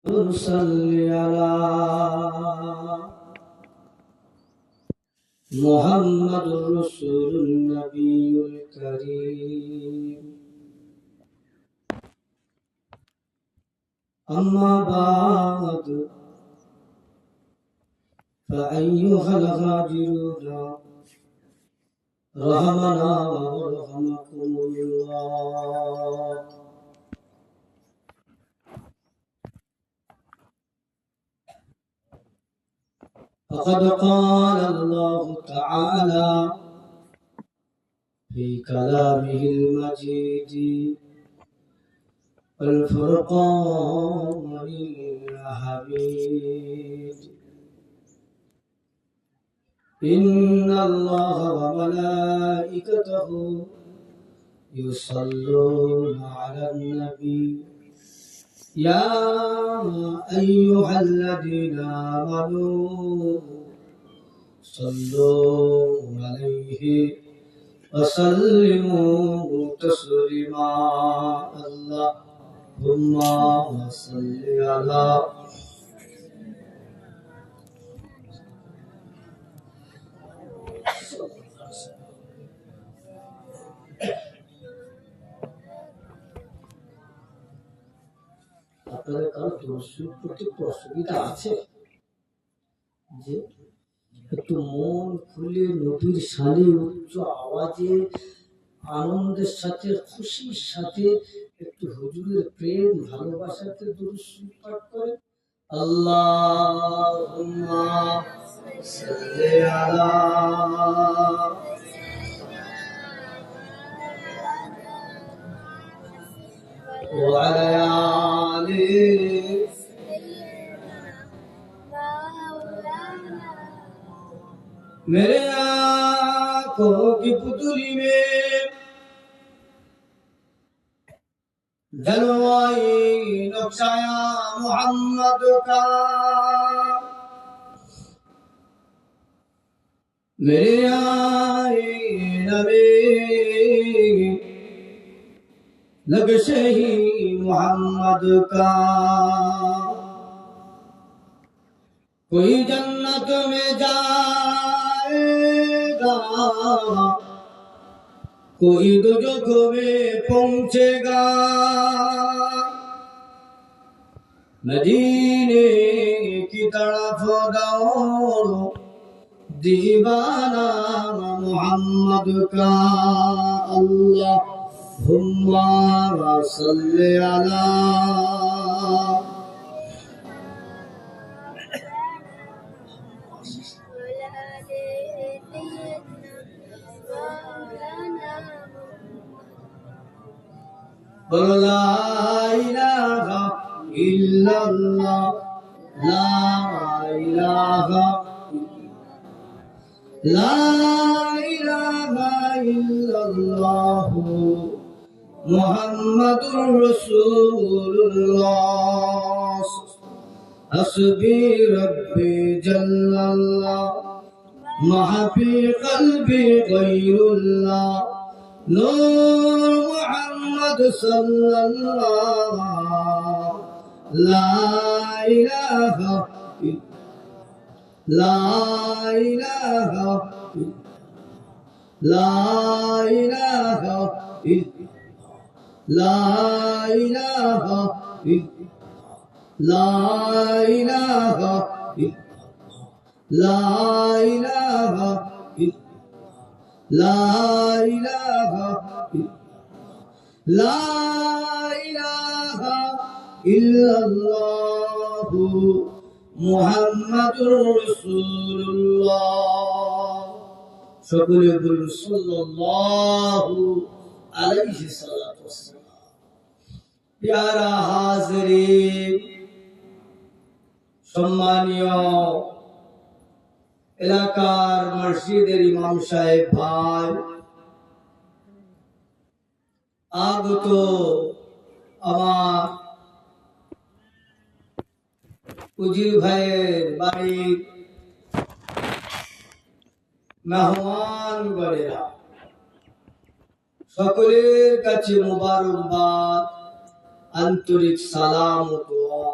صل على محمد رسول النبي الكريم. أما بعد فأيها الغادرون رحمنا ورحمكم الله. فقد قال الله تعالى في كلامه المجيد والفرقان الحميد: إن الله وملائكته يصلون على النبي يا أيها الذين آمنوا صلوا عليه وسلموا تسليما. اللهم صل على আপনাদের কারো দর্শক প্রতি অসুবিধা আছে যে একটু মন খুলে নবীর শানে উচ্চ আওয়াজে আনন্দের সাথে খুশির সাথে একটু হুজুরের প্রেম ভালোবাসাতে দুরূদ পাঠ করে? আল্লাহুম্মা সাল্লি আলা ওয়া আলা আলি मेरे आँखों की पुतली में जलवाई नक्शाया मोहम्मद का, मेरे आईने में नक्शे ही मोहम्मद का। कोई जन्नत में जाएगा, कोई दोजख में पहुंचेगा, मदीने की तरफ दौड़ो दीवाना मोहम्मद का। अल्लाहुम्मा सल्ली अला ला इलाहा इल्लल्लाह, ला इलाहा इल्लल्लाह मुहम्मदुर रसूलुल्लाह। हस्बी रब्बी जल्लल्लाह मा फी क़ल्बी गैरुल्लाह, नूर मुहम्मद सल्लल्लाह, ला इलाहा ला इलाहा ला इलाहा ला इलाहा ला इलाहा ला इलाहा ला इलाहा ला इलाहा इल्लल्लाह मुहम्मदुर रसूलुल्लाह। সকলে বলুন সাল্লাল্লাহু আলাইহি সাল্লাম। প্যারা হাজরিন, সম্মানীয় এলাকার মসজিদের ইমাম সাহেব ভাই, আগত আমার উজির ভাইয়ের বাড়ির মেহমান গণেরা, সকলের কাছে মোবারকবাদ, আন্তরিক সালাম ও দোয়া।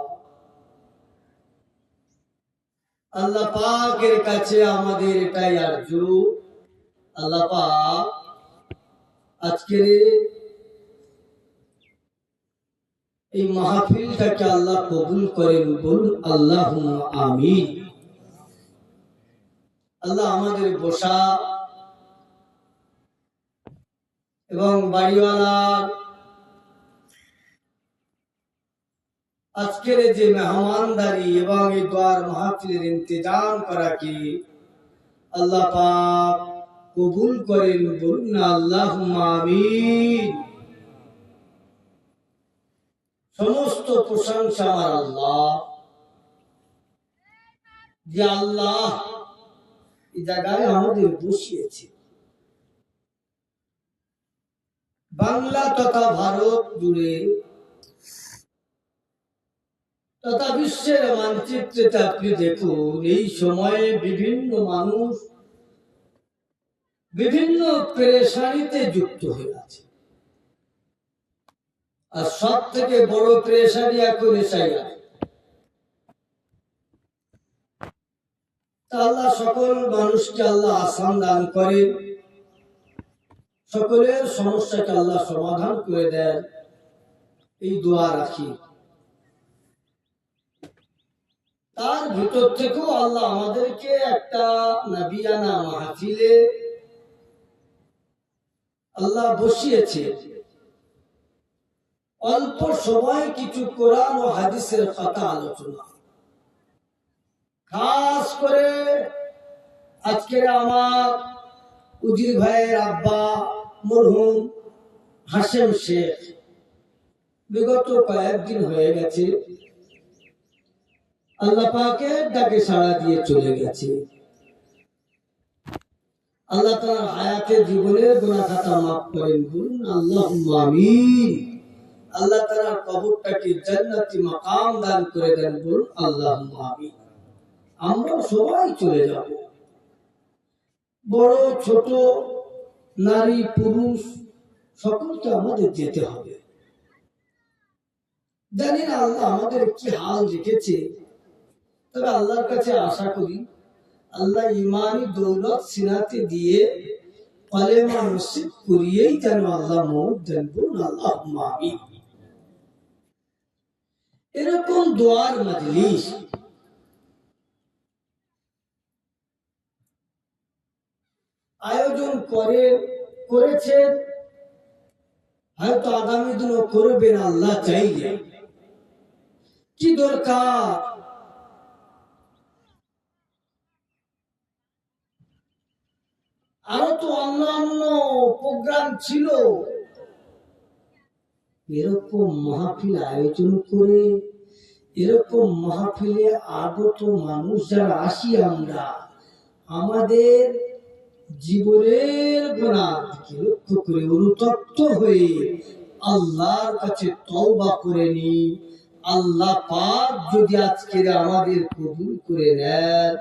আল্লাহ পাকের কাছে আমাদের এটাই আরজু, আল্লাহ পাক আজকের এই মাহফিলটাকে আল্লাহ কবুল করেন, বলুন আল্লাহুম্মা আমিন। আল্লাহ আমাদের বসা এবং বাড়িওয়ালা আজকের যে মেহমানদারি এবং এই দোয়ার মাহফিলের ইন্তজাম করা কি আল্লাহ পাক কবুল করেন, বলুন আল্লাহুম্মা আমিন। সমস্ত প্রশংসা আমার আল্লাহ, যে আল্লাহ এই জায়গায় আমাদের বসিয়েছে। বাংলা তথা ভারত জুড়ে তথা বিশ্বের মানচিত্রে আপনি দেখুন, এই সময়ে বিভিন্ন মানুষ বিভিন্ন পেরেশানিতে যুক্ত হয়ে আছে। আর সব থেকে বড় পেরেশানি এখন এসে আল্লাহ সকল মানুষকে আল্লাহ আসান দান করে, সকলের সমস্যাকে আল্লাহ সমাধান করে দেন, এই দোয়া রাখি। তার ভিতর থেকেও আল্লাহ আমাদেরকে একটা নবিয়ানা মাহফিলে আল্লাহ বসিয়েছে। অল্প সময় কিছু কোরআন ও হাদিসের কথা আলোচনা, খাস করে আজকের আমার উজির ভাইয়ের আব্বা মরহুম হাশেম শেখ বিগত কয়েকদিন হয়ে গেছে আল্লাহ পাকের ডাকে সাড়া দিয়ে চলে গেছে। আল্লাহ তাআলা হায়াতের জীবনের গুনাহ খাতা মাফ করেন, বলুন আল্লাহুম্মা আমিন। আল্লাহ তাআলা কবরটাকে জান্নাতি মাকাম দান করে দেন, বলুন আল্লাহুম্মা আমিন। আমরা সবাই চলে যাব, বড় ছোট নারী পুরুষ সকলকে আমাদের যেতে হবে। জানি না আল্লাহ আমাদের কি হাল রেখেছে, তবে আল্লাহর কাছে আশা করি আল্লাহ ইমানি দৌলত সিনাতে দিয়ে কলেমা নসিব করিয়েই যেন আল্লাহ মওত দেন, বলুন আল্লাহুম্মা আমিন। এরকম দোয়ার মজলিস আয়োজন করেছেন, হয়তো আগামী দিনও করবেন আল্লাহ চাইলে। কি দরকার, আরো তো অন্যান্য প্রোগ্রাম ছিল, এরকম মাহফিল আয়োজন করে এরকম মাহফিলে আগত মানুষ যারা আসি, আমরা আমাদের জীবনের গুনাহ লক্ষ্য করে অনুতপ্ত হয়ে আল্লাহর কাছে তওবা করে নি। আল্লাহ পাক যদি আজকে আমাদের কবুল করে নেন,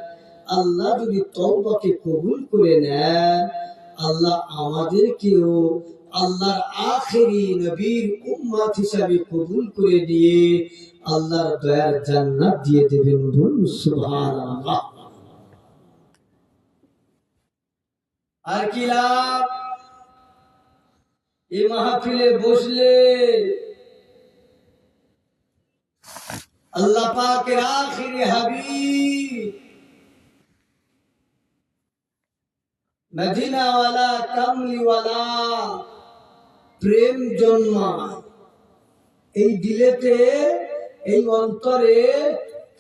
আল্লাহ যদি তওবাকে কবুল করে নেন, আল্লাহ আমাদেরকেও আল্লাহর আখেরি নবীর উম্মত হিসাবে কবুল করে দিয়ে আল্লাহর দয়ার জান্নাত দিয়ে দেবেন, বলুন সুবহানাল্লাহ। আর কি লাভ এই মাহফিলে বসলে? আল্লাহ পাকের আখেরি হাবিব মদিনাওয়ালা কামলিওয়ালা প্রেম জন্মায় এই দিলেতে, এই অন্তরে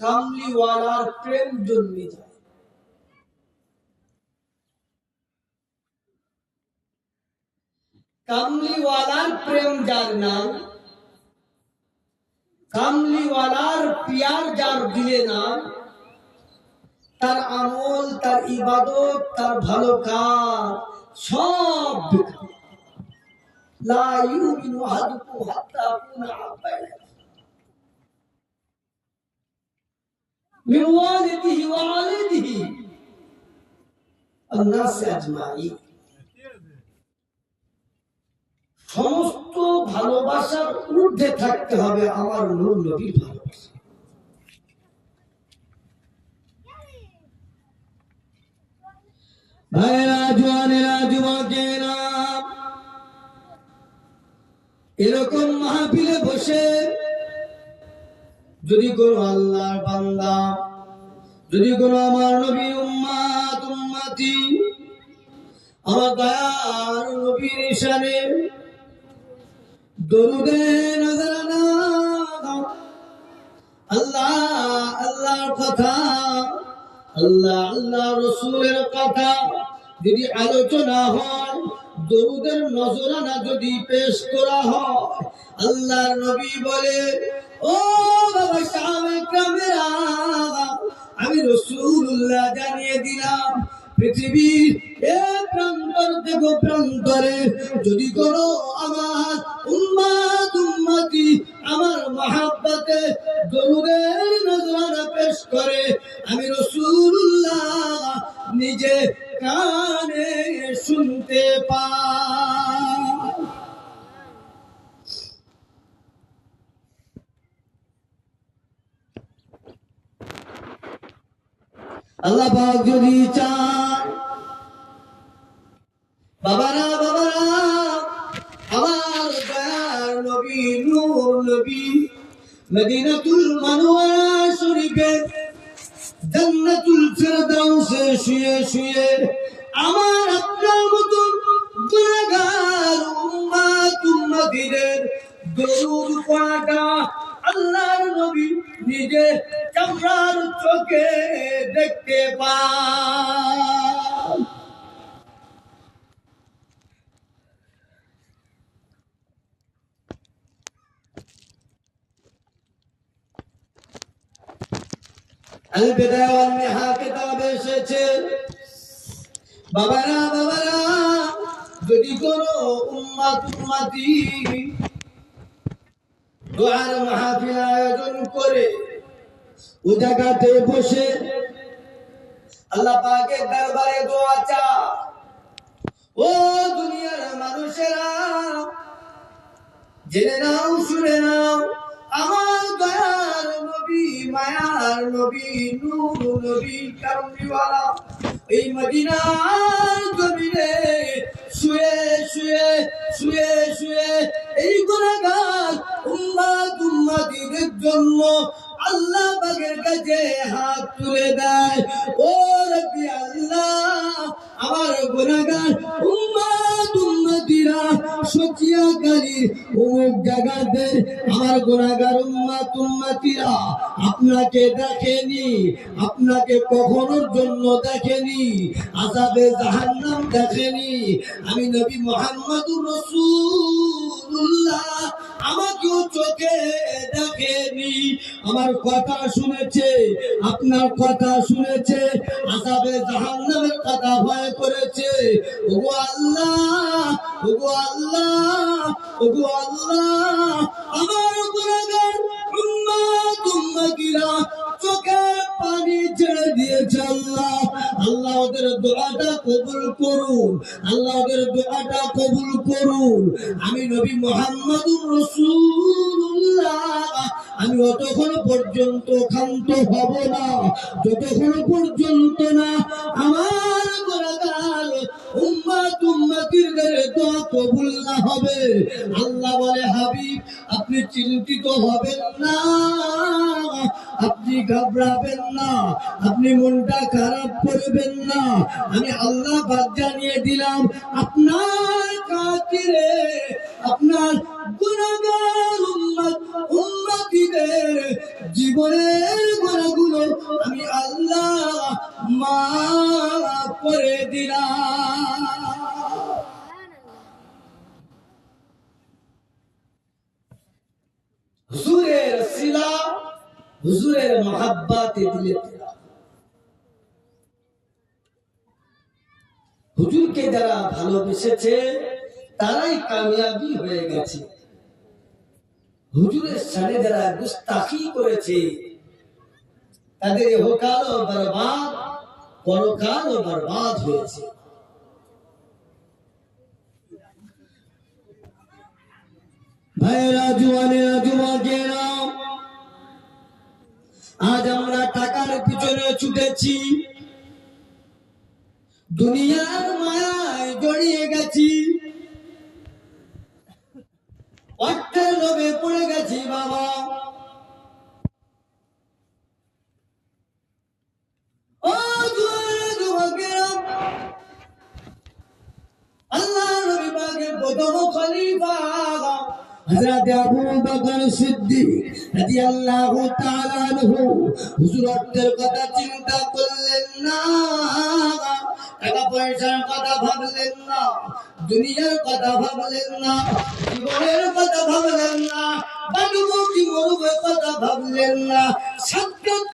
কামলিওয়ালার প্রেম জন্মে যায়। কামলিওয়ালার প্রেম যার নাম, কামলিওয়ালার পিয়ার যার দিলে না, তার আমল, তার ইবাদত, তার ভালো কাজ সব বেকার। লা ইউমিনু আহাদুকুম হাত্তা আকুনা আহাব্বা ইলাইহি মিন ওয়ালিদিহি ওয়া ওয়ালিদিহি ওয়ান নাসি আজমাইন। সমস্ত ভালোবাসার ঊর্ধ্বে থাকতে হবে আমার নূর নবীর ভালোবাসা। ভাইরা জওয়ানেরা যুবকেরা, এরকম মাহফিলে বসে যদি কোনো আল্লাহর বান্দা, যদি কোনো আমার নবী উম্মত উম্মতি, আমার দয়ার নবীর শানে দরুদে নজরানা, আল্লাহ আল্লাহর কথা, আল্লাহ আল্লাহ রসুলের কথা যদি আলোচনা হয়, দরুদের নজরানা যদি পেশ করা হয়, আল্লাহর নবী বলে, ও বাবা সাহাবায়ে কেরামেরা, আমি রাসূলুল্লাহ জানিয়ে দিলাম, পৃথিবীর এক প্রান্তর থেকে প্রান্তরে যদি কোনো আমার উম্মত উম্মতি আমার মহাব্বতে দরুদের নজরানা পেশ করে, আমি রাসূলুল্লাহ নিজে কানে শুনতে পাই। আল্লাহ পাক যদি চান, বাবারা বাবারা, আমার দয়ার নবী নূর নবী মদিনাতুল মুনাওয়ারা শরীফে জান্নাতুল ফেরদাউসে শুয়ে শুয়ে আমার আপনার মতো গুনাহগার উম্মত উম্মতিদের দরুদ পড়াটা আল্লাহর নবী নিজে চামড়ার চোখে দেখতে পান। আল বিদায়া ওয়ান নিহা কিতাবে এসেছে, বাবারা বাবারা, যদি কোনো উম্মত উম্মতি দোয়ার মাহফিল আয়োজন করে ওই জায়গাতে বসে আল্লাহ পাকের দরবারে দোয়া চায়, ও দুনিয়ার মানুষেরা জেনে নাও, শুনে নাও, আমার দয়ার নবী, মায়ার নবী, নূর নবী, কামলিওয়ালা এই মদিনার জমিনে শুয়ে শুয়ে শুয়ে শুয়ে এই গুনাহগার উম্মত উম্মতিদের জন্য আল্লাহ পাকের কাছে হাত তুলে দেয়, ও রব্বি আল্লাহ, আমার গুনাহগার উম্মত উম্মতিরা সচিয়াকারী অমুক জায়গাতে আমার গুনাহগার উম্মত উম্মতিরা আপনাকে দেখেনি, আপনাকে কখনোর জন্য দেখেনি, আযাবে জাহান্নাম দেখেনি, আমি নবী মুহাম্মদুর রাসূলুল্লাহ আমাকেও চোখে দেখেনি, আমার কথা শুনেছে, আপনার কথা শুনেছে, আযাবে জাহান্নামের কথা ভয় করেছে, ওগো আল্লাহ, ওগো আল্লাহ, ওগো আল্লাহ, আমার গুনাহগার উম্মত উম্মতিরা চোখে পানি ছেড়ে দিয়েছে, আল্লাহ আল্লাহ ওদের দোয়াটা কবুল করুন, আল্লাহ ওদের দোয়াটা কবুল করুন। আমি নবী মুহাম্মদুর রাসূলুল্লাহ আমি অতক্ষণ পর্যন্ত ক্ষান্ত হব না, যতক্ষণ পর্যন্ত না আমার গুনাহগার উম্মত উম্মতিদের দোয়া কবুল না হবে। আল্লাহ বলে, হাবিব আপনি চিন্তিত হবেন না, আপনি ঘাবড়াবেন না, আপনি মনটা খারাপ করবেন না, আমি আল্লাহ পাক জানিয়ে দিলাম আপনার খাতিরে আপনার গুনাহগার উম্মত উম্মতিদের জীবনের গুনাহগুলো আমি আল্লাহ মাফ করে দিলাম। হুজুরের সিলা, হুজুরের মহাব্বতে দিলে হুজুরকে যারা ভালোবেসেছে তারাই কামিয়াবি হয়ে গেছে, হুজুরের সাথে যারা গুস্তাখি করেছে তাদের ইহকালও বরবাদ, পরকালও বরবাদ হয়েছে। ভাইরা জওয়ানেরা যুবকেরা, আজ আমরা টাকার পিছনে ছুটেছি, দুনিয়ার মায়ায় জড়িয়ে গেছি, অর্থের লোভে পড়ে গেছি বাবা। ও যুবকেরা, আল্লাহ নবী পাকের প্রথম খলিফা হযরত আবু বকর সিদ্দিক রাদিয়াল্লাহু তাআলা আনহু হুজুর অর্থের কথা চিন্তা করলেন না, টাকা পয়সার কথা ভাবলেন না, দুনিয়ার কথা ভাবলেন না, জীবনের কথা ভাবলেন না, বাড়ি মরুভূমির কথা ভাবলেন না।